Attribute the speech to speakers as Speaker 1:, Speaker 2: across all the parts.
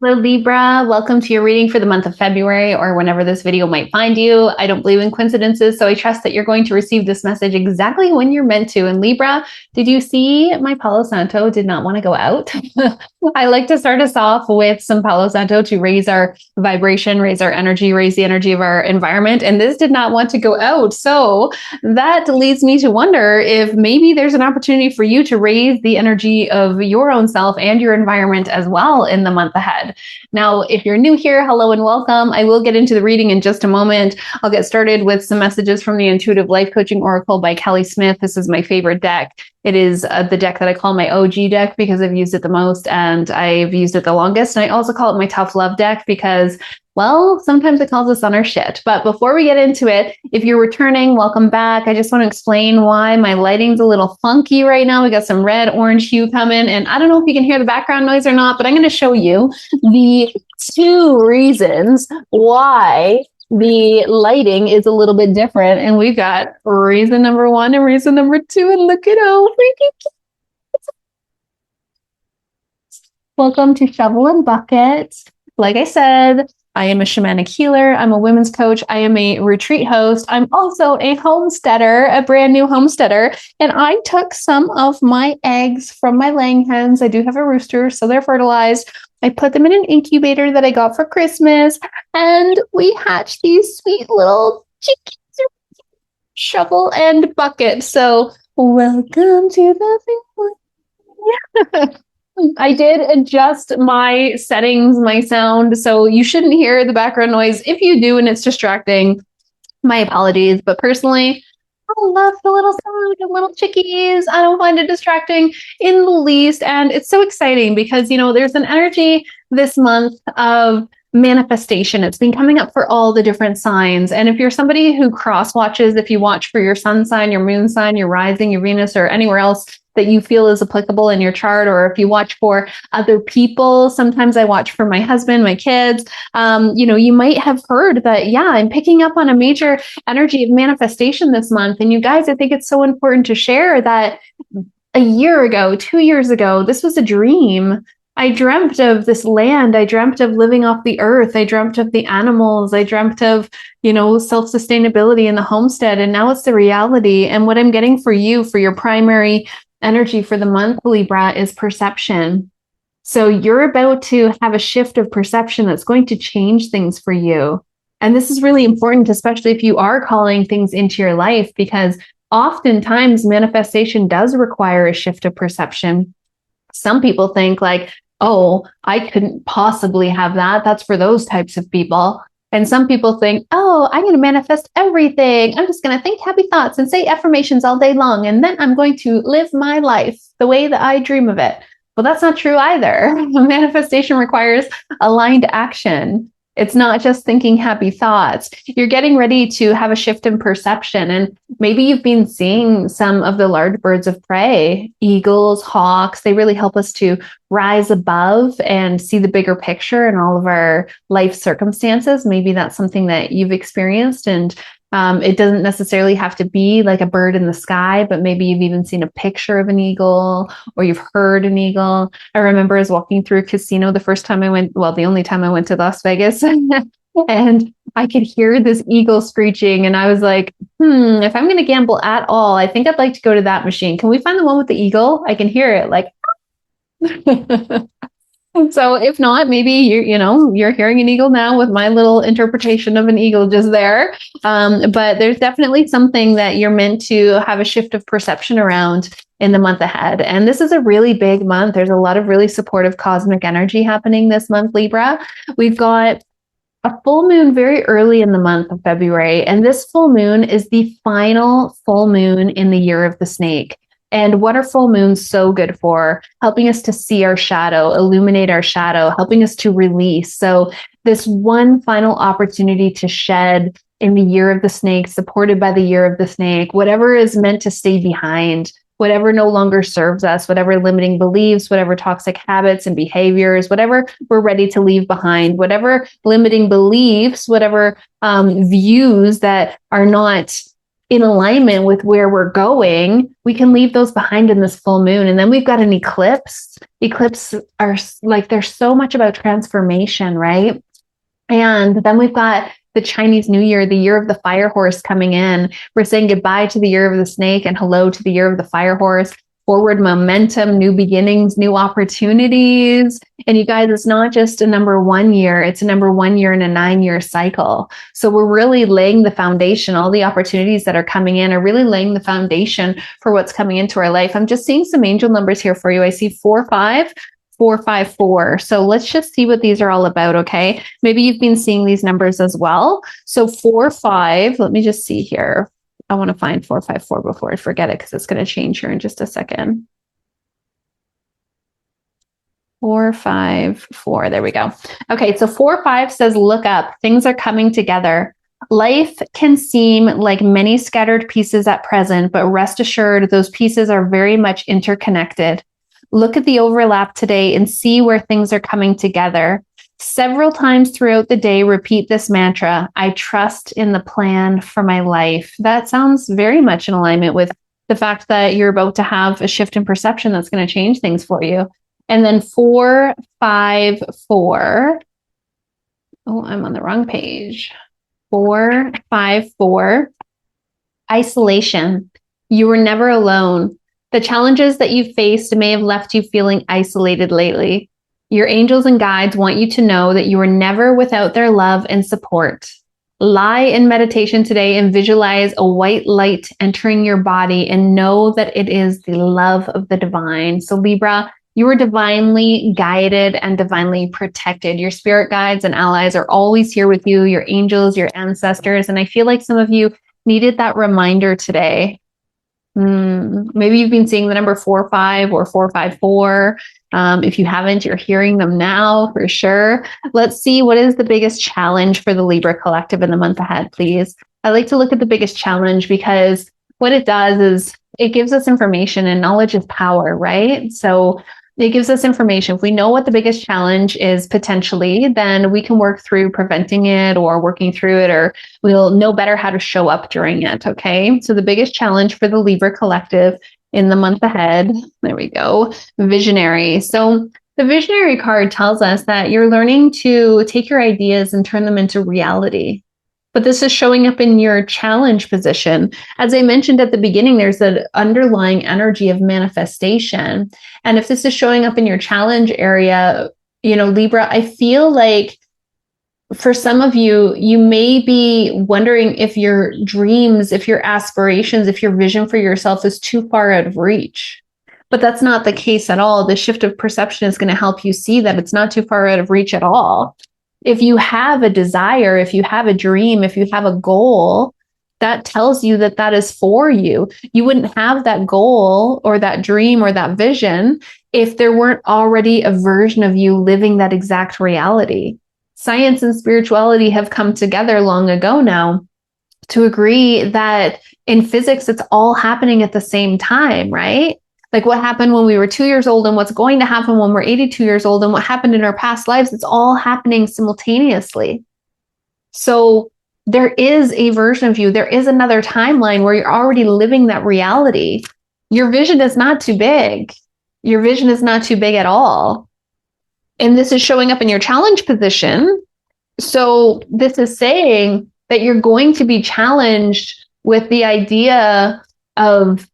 Speaker 1: Hello, Libra. Welcome to your reading for the month of February or whenever this video might find you. I don't believe in coincidences, so I trust that you're going to receive this message exactly when you're meant to. And Libra, did you see my Palo Santo did not want to go out? I like to start us off with some Palo Santo to raise our vibration, raise our energy, raise the energy of our environment. And this did not want to go out. So that leads me to wonder if maybe there's an opportunity for you to raise the energy of your own self and your environment as well in the month ahead. Now, if you're new here, hello and welcome. I will get into the reading in just a moment. I'll get started with some messages from the Intuitive Life Coaching Oracle by Kelly Smith. This is my favorite deck. It is the deck that I call my OG deck because I've used it the most and I've used it the longest. And I also call it my tough love deck because, well, sometimes it calls us on our shit. But before we get into it, if you're returning, welcome back. I just want to explain why my lighting's a little funky right now. We got some red, orange hue coming. And I don't know if you can hear the background noise or not, but I'm going to show you the two reasons why the lighting is a little bit different. And we've got reason number one and reason number two. And look at how freaking cute. Welcome to Shovel and Bucket. Like I said, I am a shamanic healer. I'm a women's coach. I am a retreat host. I'm also a homesteader, a brand new homesteader. And I took some of my eggs from my laying hens. I do have a rooster, so they're fertilized. I put them in an incubator that I got for Christmas, and we hatched these sweet little chickens, Shovel and Bucket. So welcome to the family. I did adjust my settings, my sound, so you shouldn't hear the background noise. If you do and it's distracting, my apologies. But personally, I love the little sound of little chickies. I don't find it distracting in the least. And it's so exciting because, you know, there's an energy this month of manifestation. It's been coming up for all the different signs. And if you're somebody who cross watches, if you watch for your sun sign, your moon sign, your rising, your Venus, or anywhere else that you feel is applicable in your chart, or if you watch for other people, sometimes I watch for my husband, my kids, you might have heard that, yeah, I'm picking up on a major energy of manifestation this month. And you guys, I think it's so important to share that a year ago, 2 years ago, this was a dream. I dreamt of this land. I dreamt of living off the earth. I dreamt of the animals. I dreamt of, self-sustainability in the homestead. And now it's the reality. And what I'm getting for you, for your primary energy for the month, Libra, is perception. So you're about to have a shift of perception that's going to change things for you. And this is really important, especially if you are calling things into your life, because oftentimes manifestation does require a shift of perception. Some people think like, oh, I couldn't possibly have that. That's for those types of people. And some people think, oh, I'm going to manifest everything. I'm just going to think happy thoughts and say affirmations all day long. And then I'm going to live my life the way that I dream of it. Well, that's not true either. Manifestation requires aligned action. It's not just thinking happy thoughts. You're getting ready to have a shift in perception. And maybe you've been seeing some of the large birds of prey, eagles, hawks. They really help us to rise above and see the bigger picture in all of our life circumstances. Maybe that's something that you've experienced. And it doesn't necessarily have to be like a bird in the sky, but maybe you've even seen a picture of an eagle or you've heard an eagle. I remember I was walking through a casino the first time I went, well, the only time I went to Las Vegas, and I could hear this eagle screeching. And I was like, if I'm going to gamble at all, I think I'd like to go to that machine. Can we find the one with the eagle? I can hear it like, so if not, maybe you're hearing an eagle now with my little interpretation of an eagle just there. But there's definitely something that you're meant to have a shift of perception around in the month ahead. And this is a really big month. There's a lot of really supportive cosmic energy happening this month, Libra. We've got a full moon very early in the month of February. And this full moon is the final full moon in the year of the snake. And what are full moons so good for? Helping us to see our shadow, illuminate our shadow, helping us to release. So this one final opportunity to shed in the year of the snake, supported by the year of the snake, whatever is meant to stay behind, whatever no longer serves us, whatever limiting beliefs, whatever toxic habits and behaviors, whatever we're ready to leave behind, whatever limiting beliefs, whatever views that are not in alignment with where we're going, we can leave those behind in this full moon. And then we've got an eclipse. Eclipses are like, there's so much about transformation, right? And then we've got the Chinese New Year, the year of the fire horse coming in. We're saying goodbye to the year of the snake and hello to the year of the fire horse. Forward momentum, new beginnings, new opportunities. And you guys, it's not just a number 1 year, it's a number 1 year in a 9-year cycle. So we're really laying the foundation. All the opportunities that are coming in are really laying the foundation for what's coming into our life. I'm just seeing some angel numbers here for you. I see 45454. So let's just see what these are all about, okay? Maybe you've been seeing these numbers as well. So 45, let me just see here. I want to find 454 before I forget it because it's going to change here in just a second. 454, there we go. Okay, so 45 says, look up, things are coming together. Life can seem like many scattered pieces at present, but rest assured, those pieces are very much interconnected. Look at the overlap today and see where things are coming together. Several times throughout the day, repeat this mantra: I trust in the plan for my life. That sounds very much in alignment with the fact that you're about to have a shift in perception that's going to change things for you. And then 454. Oh, I'm on the wrong page. 454. Isolation. You were never alone. The challenges that you've faced may have left you feeling isolated lately. Your angels and guides want you to know that you are never without their love and support. Lie in meditation today and visualize a white light entering your body and know that it is the love of the divine. So Libra, you are divinely guided and divinely protected. Your spirit guides and allies are always here with you, your angels, your ancestors. And I feel like some of you needed that reminder today. Maybe you've been seeing the number 45 or 454. If you haven't, you're hearing them now for sure. Let's see, what is the biggest challenge for the Libra collective in the month ahead, please? I like to look at the biggest challenge because what it does is it gives us information, and knowledge is power, right? So it gives us information. If we know what the biggest challenge is potentially, then we can work through preventing it or working through it, or we'll know better how to show up during it, okay? So the biggest challenge for the Libra collective in the month ahead, there we go, visionary. So the visionary card tells us that you're learning to take your ideas and turn them into reality. But this is showing up in your challenge position. As I mentioned at the beginning, there's an underlying energy of manifestation. And if this is showing up in your challenge area, you know, Libra, I feel like for some of you, you may be wondering if your dreams, if your aspirations, if your vision for yourself is too far out of reach. But that's not the case at all. The shift of perception is going to help you see that it's not too far out of reach at all. If you have a desire, if you have a dream, if you have a goal, that tells you that that is for you. You wouldn't have that goal or that dream or that vision if there weren't already a version of you living that exact reality. Science and spirituality have come together long ago now to agree that in physics, it's all happening at the same time, right? Like what happened when we were 2 years old and what's going to happen when we're 82 years old and what happened in our past lives, it's all happening simultaneously. So there is a version of you. There is another timeline where you're already living that reality. Your vision is not too big. Your vision is not too big at all. And this is showing up in your challenge position. So this is saying that you're going to be challenged with the idea of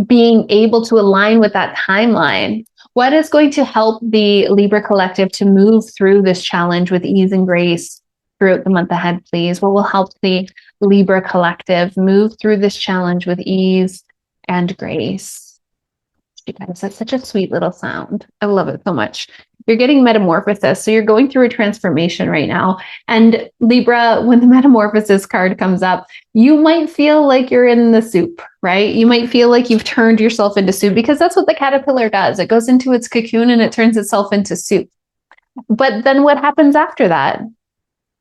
Speaker 1: being able to align with that timeline. What is going to help the Libra collective to move through this challenge with ease and grace throughout the month ahead, please? What will help the Libra collective move through this challenge with ease and grace? You guys, that's such a sweet little sound. I love it so much. You're getting metamorphosis. So you're going through a transformation right now. And Libra, when the metamorphosis card comes up, you might feel like you're in the soup, right? You might feel like you've turned yourself into soup because that's what the caterpillar does. It goes into its cocoon and it turns itself into soup. But then what happens after that?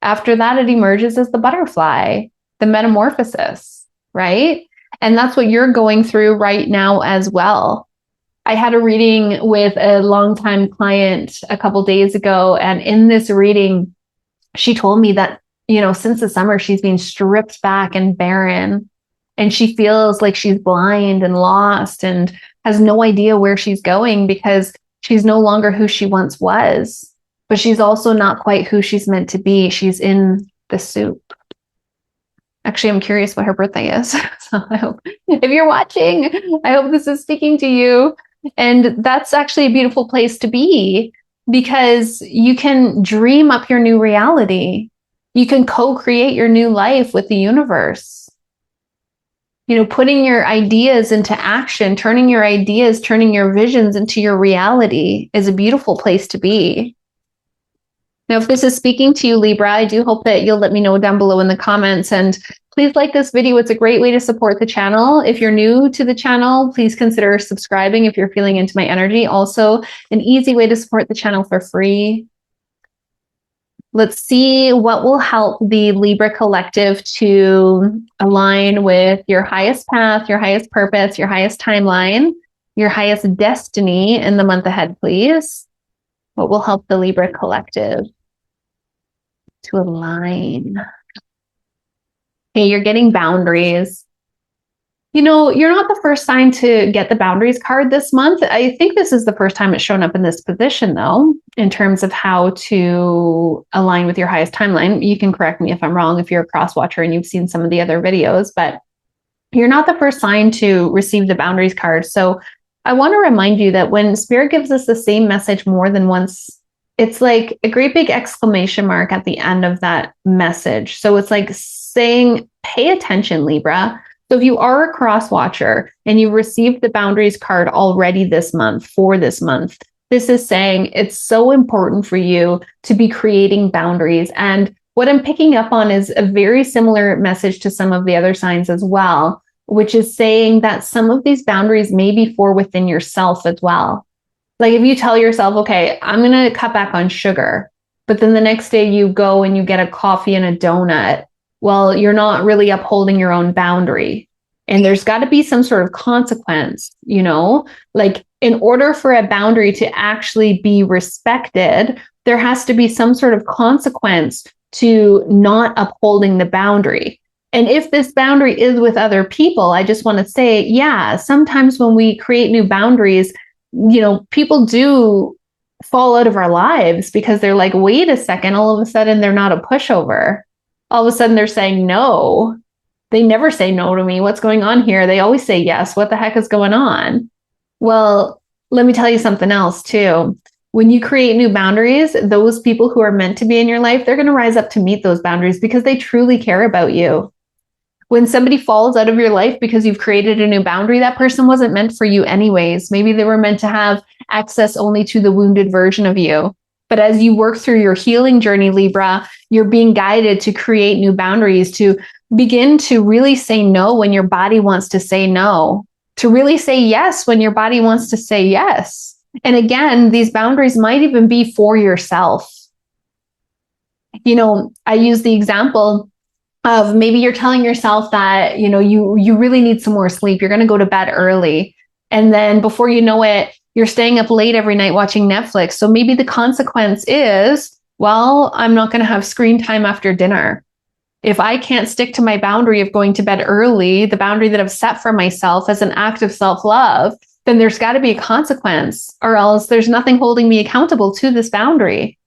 Speaker 1: After that, it emerges as the butterfly, the metamorphosis, right? And that's what you're going through right now as well. I had a reading with a longtime client a couple days ago. And in this reading, she told me that, you know, since the summer, she's been stripped back and barren. And she feels like she's blind and lost and has no idea where she's going because she's no longer who she once was. But she's also not quite who she's meant to be. She's in the soup. Actually, I'm curious what her birthday is. So I hope, if you're watching, I hope this is speaking to you. And that's actually a beautiful place to be because you can dream up your new reality. You can co-create your new life with the universe. You know, putting your ideas into action, turning your ideas, turning your visions into your reality is a beautiful place to be. Now, if this is speaking to you, Libra, I do hope that you'll let me know down below in the comments. And please like this video. It's a great way to support the channel. If you're new to the channel, please consider subscribing if you're feeling into my energy. Also, an easy way to support the channel for free. Let's see what will help the Libra collective to align with your highest path, your highest purpose, your highest timeline, your highest destiny in the month ahead, please. What will help the Libra collective to align? Okay, you're getting boundaries. You know, you're not the first sign to get the boundaries card this month. I think this is the first time it's shown up in this position, though, in terms of how to align with your highest timeline. You can correct me if I'm wrong if you're a cross watcher and you've seen some of the other videos, but you're not the first sign to receive the boundaries card. So I want to remind you that when Spirit gives us the same message more than once, it's like a great big exclamation mark at the end of that message. So it's like saying, pay attention, Libra. So if you are a cross watcher and you received the boundaries card already this month, for this month, this is saying it's so important for you to be creating boundaries. And what I'm picking up on is a very similar message to some of the other signs as well, which is saying that some of these boundaries may be for within yourself as well. Like if you tell yourself, okay, I'm going to cut back on sugar, but then the next day you go and you get a coffee and a donut. Well, you're not really upholding your own boundary. And there's got to be some sort of consequence, you know, like in order for a boundary to actually be respected, there has to be some sort of consequence to not upholding the boundary. And if this boundary is with other people, I just want to say, yeah, sometimes when we create new boundaries, you know, people do fall out of our lives because they're like, wait a second, all of a sudden they're not a pushover. All of a sudden they're saying no. They never say no to me. What's going on here? They always say yes. What the heck is going on? Well, let me tell you something else too. When you create new boundaries, those people who are meant to be in your life, they're going to rise up to meet those boundaries because they truly care about you. When somebody falls out of your life because you've created a new boundary, that person wasn't meant for you anyways. Maybe they were meant to have access only to the wounded version of you. But as you work through your healing journey, Libra, you're being guided to create new boundaries, to begin to really say no when your body wants to say no, to really say yes when your body wants to say yes. And again, these boundaries might even be for yourself. You know, I use the example of maybe you're telling yourself that, you know, you really need some more sleep. You're going to go to bed early. And then before you know it, you're staying up late every night watching Netflix. So maybe the consequence is, well, I'm not going to have screen time after dinner. If I can't stick to my boundary of going to bed early, the boundary that I've set for myself as an act of self-love, then there's got to be a consequence, or else there's nothing holding me accountable to this boundary.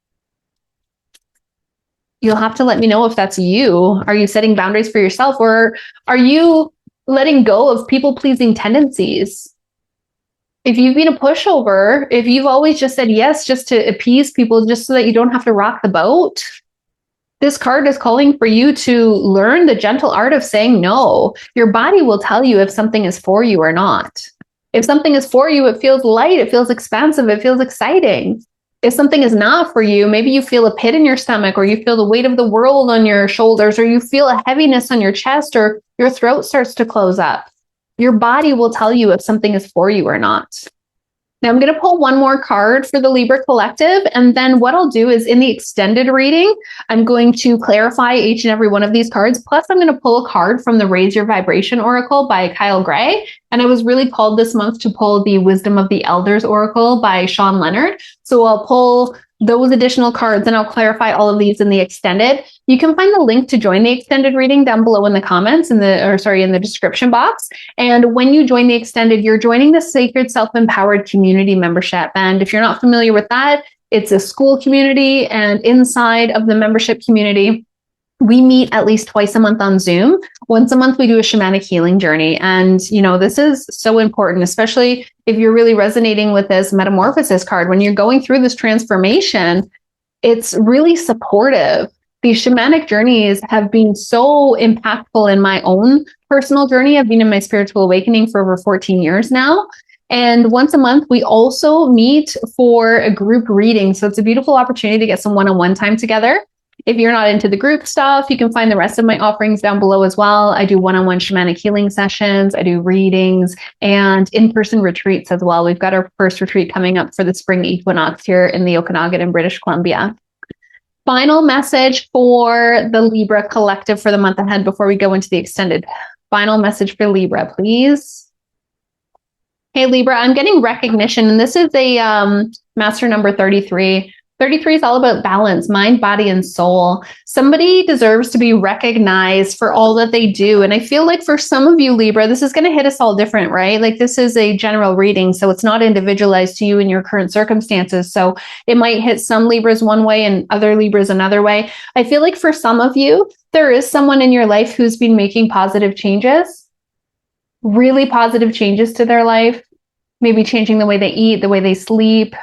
Speaker 1: You'll have to let me know if that's you. Are you setting boundaries for yourself, or are you letting go of people-pleasing tendencies? If you've been a pushover, if you've always just said yes just to appease people, just so that you don't have to rock the boat, this card is calling for you to learn the gentle art of saying no. Your body will tell you if something is for you or not. If something is for you, it feels light, it feels expansive, it feels exciting. If something is not for you, maybe you feel a pit in your stomach, or you feel the weight of the world on your shoulders, or you feel a heaviness on your chest, or your throat starts to close up. Your body will tell you if something is for you or not. Now I'm going to pull one more card for the Libra collective. And then what I'll do is in the extended reading, I'm going to clarify each and every one of these cards. Plus I'm going to pull a card from the Raise Your Vibration Oracle by Kyle Gray. And I was really called this month to pull the Wisdom of the Elders Oracle by Sean Leonard. So I'll pull those additional cards, and I'll clarify all of these in the extended. You can find the link to join the extended reading down below in the comments in the description box. And when you join the extended, you're joining the Sacred Self-Empowered Community membership. And if you're not familiar with that, it's a school community, and inside of the membership community, we meet at least twice a month on Zoom. Once a month, we do a shamanic healing journey. And, this is so important, especially if you're really resonating with this metamorphosis card. When you're going through this transformation, it's really supportive. These shamanic journeys have been so impactful in my own personal journey. I've been in my spiritual awakening for over 14 years now. And once a month, we also meet for a group reading. So it's a beautiful opportunity to get some one-on-one time together. If you're not into the group stuff, you can find the rest of my offerings down below as well. I do one-on-one shamanic healing sessions, I do readings, and in-person retreats as well. We've got our first retreat coming up for the spring equinox here in the Okanagan in British Columbia. Final message for the Libra collective for the month ahead before we go into the extended. Final message for Libra, please. Hey, Libra, I'm getting recognition, and this is a master number 33. 33 is all about balance, mind, body, and soul. Somebody deserves to be recognized for all that they do. And I feel like for some of you, Libra, this is going to hit us all different, right? Like this is a general reading, so it's not individualized to you and your current circumstances. So it might hit some Libras one way and other Libras another way. I feel like for some of you, there is someone in your life who's been making positive changes, really positive changes to their life. Maybe changing the way they eat, the way they sleep,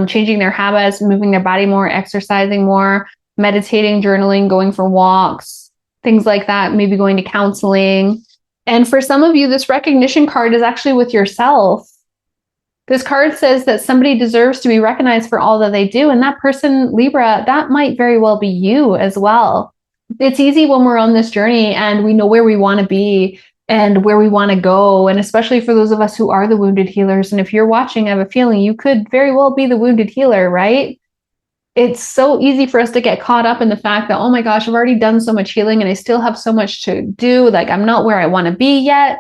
Speaker 1: changing their habits, moving their body more, exercising more, meditating, journaling, going for walks, things like that, maybe going to counseling. And for some of you, this recognition card is actually with yourself. This card says that somebody deserves to be recognized for all that they do. And that person, Libra, that might very well be you as well. It's easy when we're on this journey and we know where we want to be and where we want to go. And especially for those of us who are the wounded healers. And if you're watching, I have a feeling you could very well be the wounded healer, right? It's so easy for us to get caught up in the fact that, oh my gosh, I've already done so much healing and I still have so much to do. Like I'm not where I want to be yet.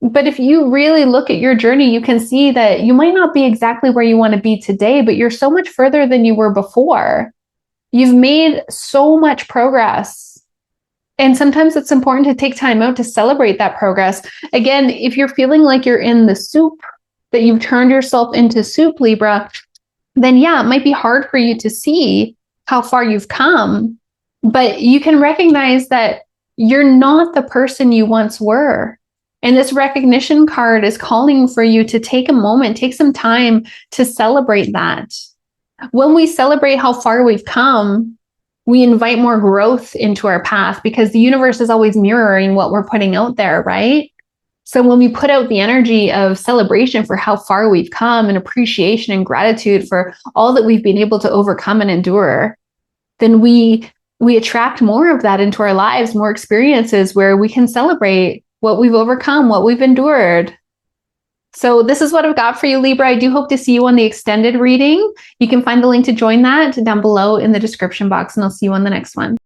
Speaker 1: But if you really look at your journey, you can see that you might not be exactly where you want to be today, but you're so much further than you were before. You've made so much progress. And sometimes it's important to take time out to celebrate that progress. Again, if you're feeling like you're in the soup, that you've turned yourself into soup, Libra, then yeah, it might be hard for you to see how far you've come, but you can recognize that you're not the person you once were. And this recognition card is calling for you to take a moment, take some time to celebrate that. When we celebrate how far we've come, we invite more growth into our path because the universe is always mirroring what we're putting out there, right? So when we put out the energy of celebration for how far we've come and appreciation and gratitude for all that we've been able to overcome and endure, then we attract more of that into our lives, more experiences where we can celebrate what we've overcome, what we've endured. So this is what I've got for you, Libra. I do hope to see you on the extended reading. You can find the link to join that down below in the description box, and I'll see you on the next one.